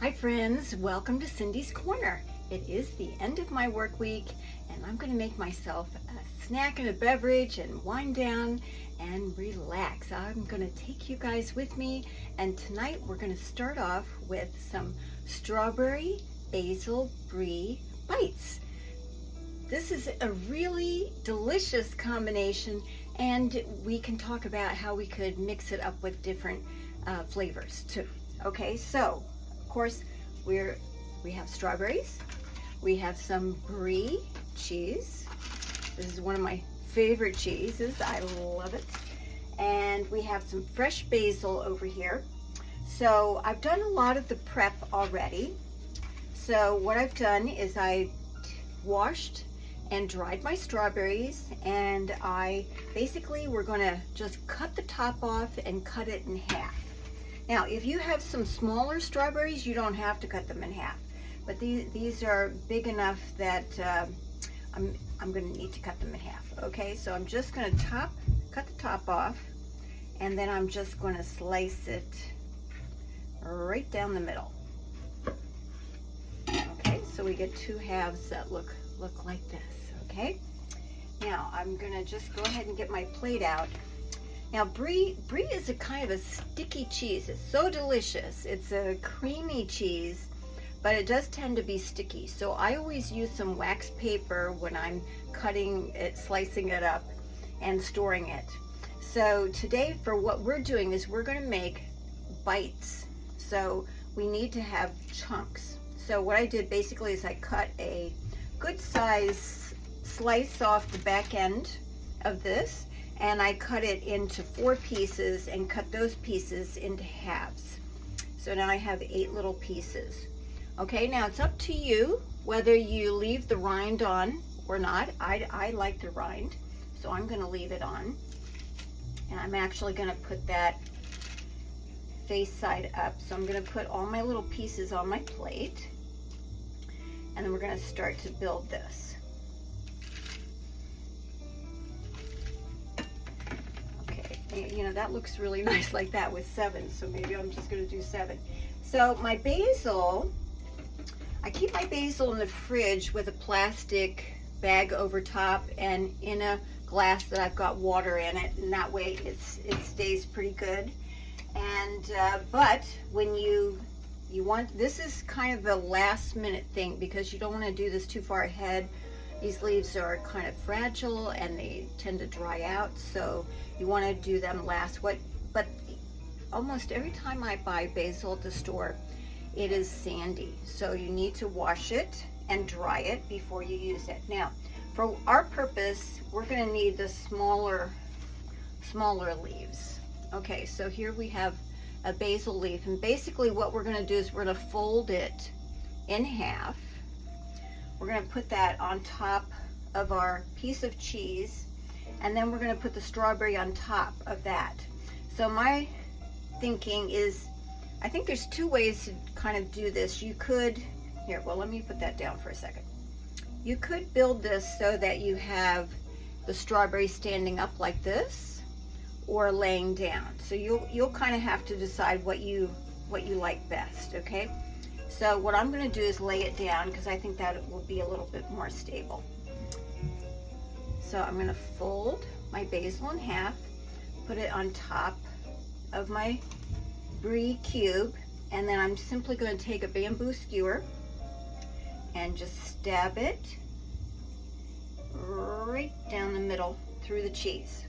Hi friends, welcome to Cindy's Corner. It is the end of my work week and I'm going to make myself a snack and a beverage and wind down and relax. I'm going to take you guys with me, and tonight we're going to start off with some strawberry Basil Brie bites. This is a really delicious combination, and we can talk about how we could mix it up with different flavors too. Okay, so of course we have strawberries, we have some brie cheese. This is one of my favorite cheeses, I love it. And we have some fresh basil over here. So I've done a lot of the prep already. So what I've done is I washed and dried my strawberries, and we're gonna just cut the top off and cut it in half. Now, if you have some smaller strawberries, you don't have to cut them in half. But these are big enough that I'm gonna need to cut them in half. Okay, so I'm just gonna cut the top off, and then I'm just gonna slice it right down the middle. Okay, so we get two halves that look like this. Okay, now I'm gonna just go ahead and get my plate out. Now brie is a kind of a sticky cheese. It's so delicious. It's a creamy cheese, but it does tend to be sticky. So I always use some wax paper when I'm cutting it, slicing it up, and storing it. So today, for what we're doing, is we're gonna make bites. So we need to have chunks. So what I did basically is I cut a good size slice off the back end of this, and I cut it into 4 pieces and cut those pieces into halves. So now I have 8 little pieces. Okay, now it's up to you whether you leave the rind on or not. I like the rind, so I'm gonna leave it on. And I'm actually gonna put that face side up. So I'm gonna put all my little pieces on my plate, and then we're gonna start to build this. You know, that looks really nice like that with 7, so maybe I'm just going to do 7. So my basil, I keep my basil in the fridge with a plastic bag over top and in a glass that I've got water in it, and that way it stays pretty good. And but when you want, this is kind of a last minute thing because you don't want to do this too far ahead. These leaves are kind of fragile and they tend to dry out, so you want to do them last. But almost every time I buy basil at the store, it is sandy, so you need to wash it and dry it before you use it. Now, for our purpose, we're going to need the smaller leaves. Okay, so here we have a basil leaf, and basically what we're going to do is we're going to fold it in half. We're going to put that on top of our piece of cheese, and then we're going to put the strawberry on top of that. So my thinking is, I think there's 2 ways to kind of do this. You could, here, well, let me put that down for a second. You could build this so that you have the strawberry standing up like this or laying down. So you'll kind of have to decide what you like best, okay? So what I'm going to do is lay it down because I think that it will be a little bit more stable. So I'm going to fold my basil in half, put it on top of my brie cube, and then I'm simply going to take a bamboo skewer and just stab it right down the middle through the cheese.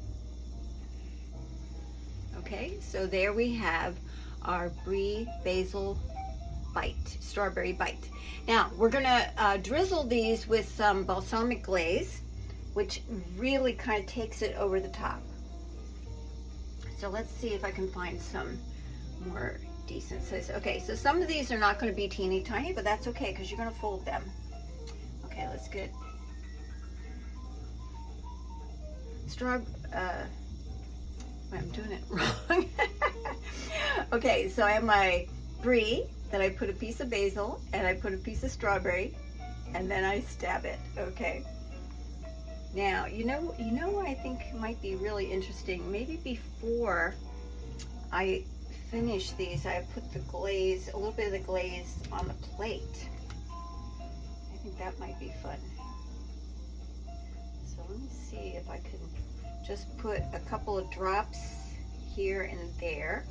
Okay, so there we have our brie basil bite, strawberry bite. Now we're gonna drizzle these with some balsamic glaze, which really kind of takes it over the top. So let's see if I can find some more decent size. Okay, so some of these are not going to be teeny tiny, but that's okay because you're going to fold them. Okay, let's get I'm doing it wrong. Okay, so I have my brie, then I put a piece of basil, and I put a piece of strawberry, and then I stab it. Okay. Now, you know what I think might be really interesting? Maybe before I finish these, I put the glaze, a little bit of the glaze on the plate. I think that might be fun. So let me see if I can just put a couple of drops here and there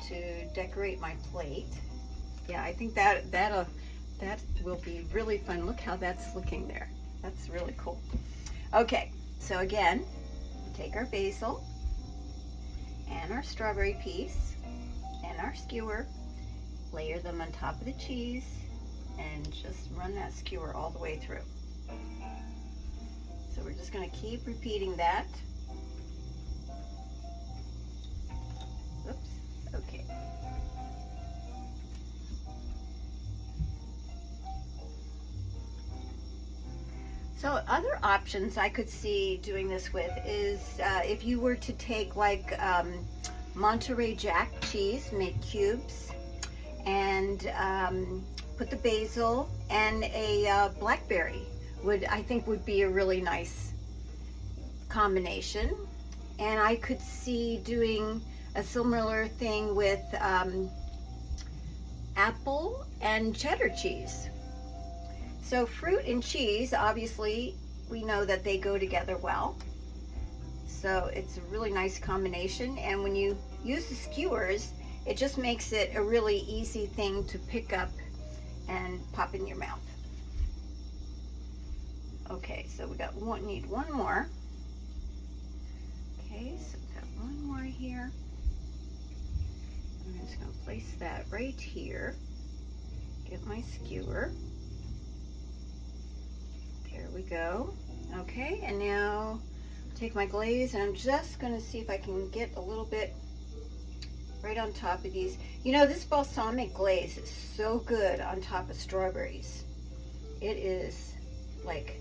to decorate my plate. Yeah, I think that will be really fun. Look how that's looking there. That's really cool. Okay, so again, take our basil and our strawberry piece and our skewer, layer them on top of the cheese, and just run that skewer all the way through. So we're just going to keep repeating that. Oops, okay. So other options I could see doing this with is if you were to take like Monterey Jack cheese, make cubes, and put the basil and a blackberry I think would be a really nice combination. And I could see doing a similar thing with apple and cheddar cheese. So fruit and cheese, obviously, we know that they go together well. So it's a really nice combination. And when you use the skewers, it just makes it a really easy thing to pick up and pop in your mouth. Okay, so we need one more. Okay, so we got one more here. I'm just going to place that right here. Get my skewer. There we go. Okay, and now take my glaze, and I'm just going to see if I can get a little bit right on top of these. You know, this balsamic glaze is so good on top of strawberries. It is like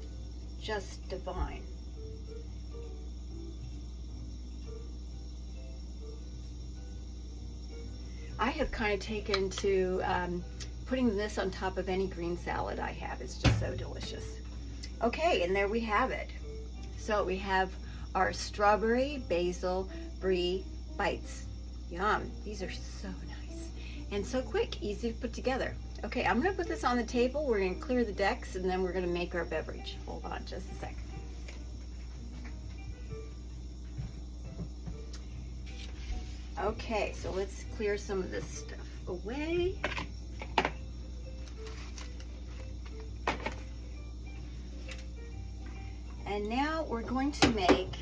just divine. I have kind of taken to putting this on top of any green salad I have. It's just so delicious. Okay, and there we have it. So we have our strawberry basil brie bites. Yum, these are so nice and so quick, easy to put together. Okay, I'm gonna put this on the table. We're gonna clear the decks, and then we're gonna make our beverage. Hold on just a sec. Okay, so let's clear some of this stuff away. And now we're going to make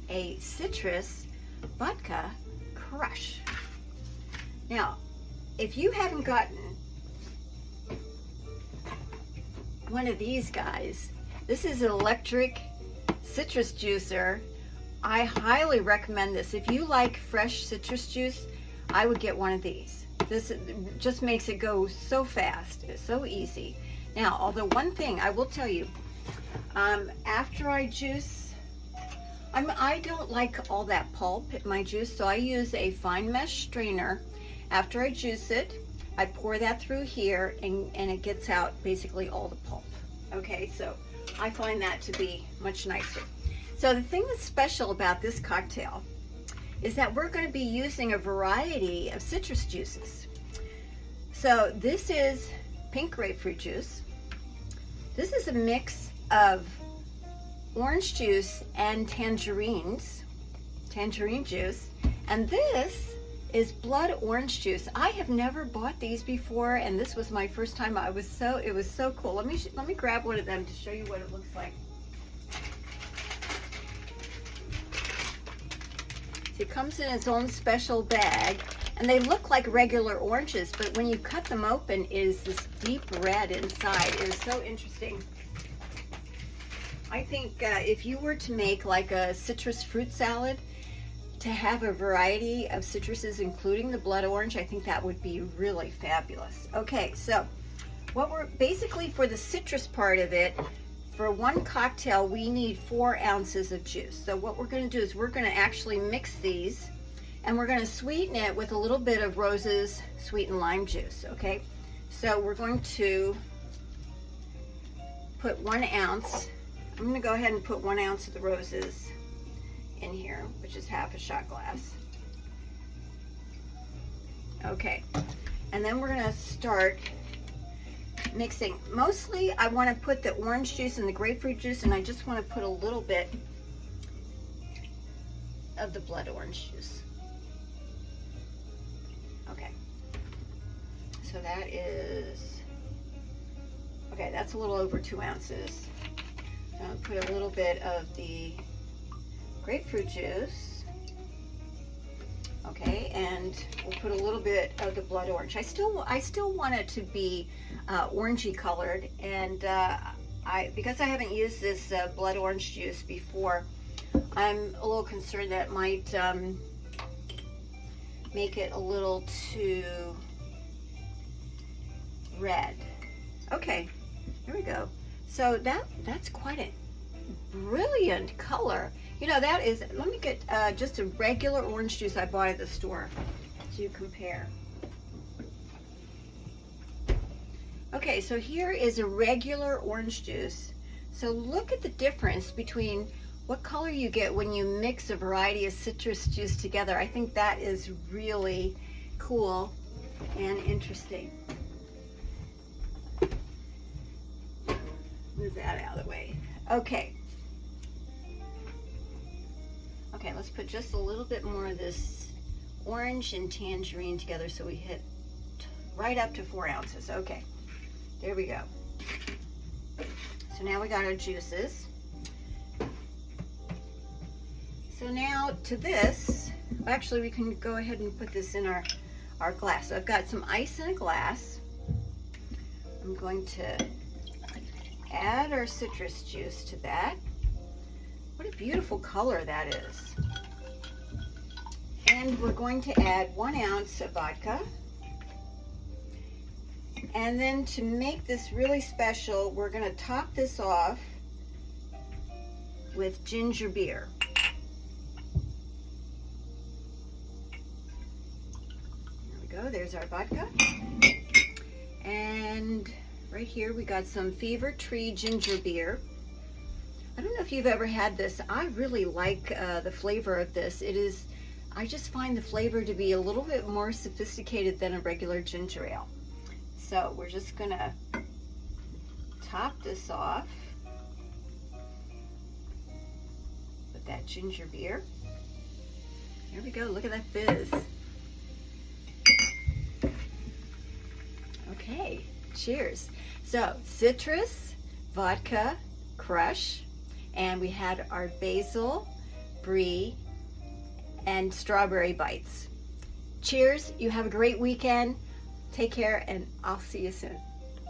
a Citrus Vodka Crush. Now, if you haven't gotten one of these guys, this is an electric citrus juicer. I highly recommend this. If you like fresh citrus juice, I would get one of these. This just makes it go so fast. It's so easy. Now, although one thing I will tell you, after I juice, I don't like all that pulp in my juice, so I use a fine mesh strainer. After I juice it, I pour that through here, and it gets out basically all the pulp. Okay, so I find that to be much nicer. So the thing that's special about this cocktail is that we're going to be using a variety of citrus juices. So this is pink grapefruit juice. This is a mix of orange juice and tangerine juice, and this is blood orange juice. I have never bought these before, and this was my first time. It was so cool. Let me grab one of them to show you what it looks like. It comes in its own special bag, and they look like regular oranges, but when you cut them open, it is this deep red inside. It is so interesting. I think if you were to make like a citrus fruit salad, to have a variety of citruses, including the blood orange, I think that would be really fabulous. Okay, so what we're basically, for the citrus part of it, for one cocktail, we need 4 ounces of juice. So what we're going to do is we're going to actually mix these, and we're going to sweeten it with a little bit of Rose's sweetened lime juice. Okay, so we're going to put 1 ounce. I'm going to go ahead and put 1 ounce of the Rose's in here, which is half a shot glass. Okay, and then we're gonna start mixing. Mostly I want to put the orange juice and the grapefruit juice, and I just want to put a little bit of the blood orange juice. Okay, so that is, okay, that's a little over 2 ounces. So I'll put a little bit of the grapefruit juice. Okay, and we'll put a little bit of the blood orange. I still want it to be orangey colored, and because I haven't used this blood orange juice before, I'm a little concerned that it might make it a little too red. Okay, here we go. So that's quite a brilliant color. You know, that is, let me get just a regular orange juice I bought at the store to compare. Okay, so here is a regular orange juice. So look at the difference between what color you get when you mix a variety of citrus juice together. I think that is really cool and interesting. Move that out of the way. Okay. Okay, let's put just a little bit more of this orange and tangerine together so we hit right up to 4 ounces. Okay, there we go. So now we got our juices. So now to this, actually we can go ahead and put this in our glass. So I've got some ice in a glass. I'm going to add our citrus juice to that. What a beautiful color that is. And we're going to add 1 ounce of vodka. And then to make this really special, we're going to top this off with ginger beer. There we go, there's our vodka. And right here we got some Fever Tree ginger beer. I don't know if you've ever had this. I really like the flavor of this. I just find the flavor to be a little bit more sophisticated than a regular ginger ale. So we're just gonna top this off with that ginger beer. There we go, look at that fizz. Okay, cheers. So, Citrus Vodka Crush. And we had our Basil Brie and strawberry bites. Cheers, you have a great weekend. Take care, and I'll see you soon.